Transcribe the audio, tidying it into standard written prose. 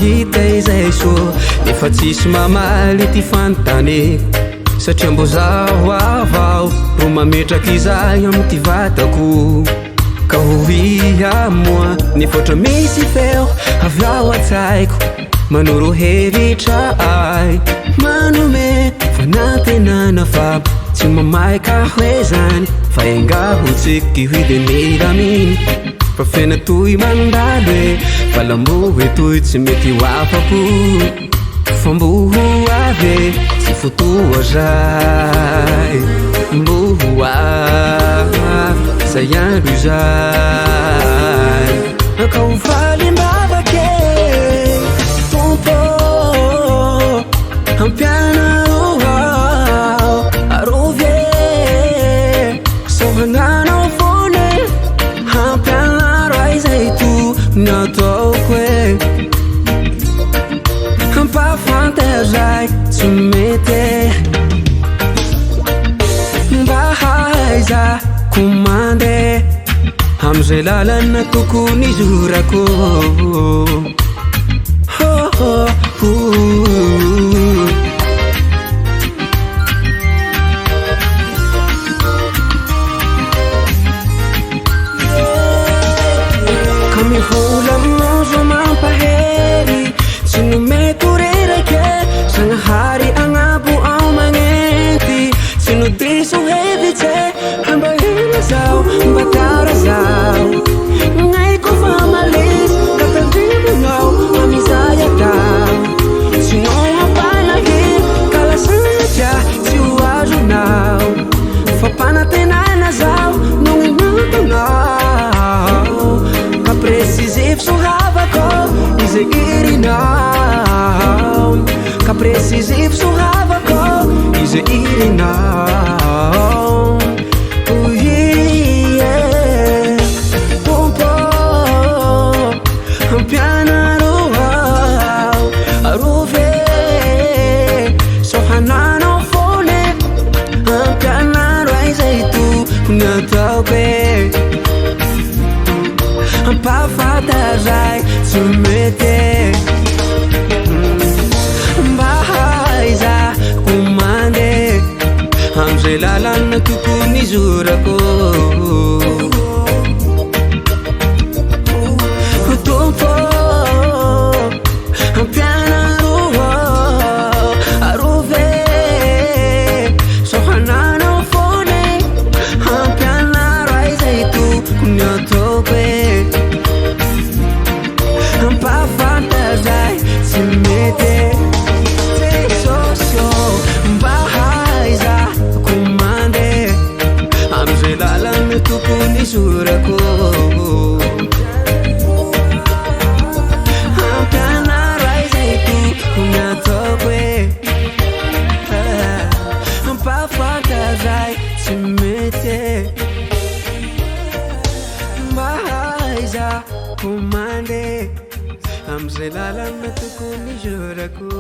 mahita izay soa nefa tsisy mamaly ty fanontany satria mbo zaho avao ro mametraky izay amy ty vatako ka hoiha moa nefa oatra misy feo avy ao antsaiko manoro hevitra ay manome fanantenana fa tsy mamaika hoe zany fa engahotsiky huideniramin fa fena toy mandalo e falambo e toy tsy mety ho afapo famboho avy tsy fotoa zay mboho zay andro zay ka ho falimbavake tompo ampianaro ao arovie sohagnanao fone ampianaro aizay to nataoko e ampafantazay tsy mety mba haiza komande amizay lalana tokony zorako kamivola mozo mampaheri tsy nomeko rerake sagnahary agnabo ao magnenty tsy nodiso hevitse ambahela zao mbatara zao ngaiko fa malisy katandrimonao amizay atao tsy nomampanahy kalasatya tsy ho azonao fa panatenana zao nogninantonao ka precisy fisohavako izay irinao ka precisy fisohavako izay irinao ampianaro ao arove sohananao fone ampianaro aizay to nataoko e ampafantazay tsy mety mba haiza komande amizay lalana tokony zorako tompo ampianaro ao arove sohananao fone ampianaro aizay tokony ataoko e ampafantazay tsy mety sosio mba haiza komande amizay lalana tokony zorako ampianaro aizay tokony ataoko e ampafantazay tsy mety mba haiza komande amizay lalana tokony zorako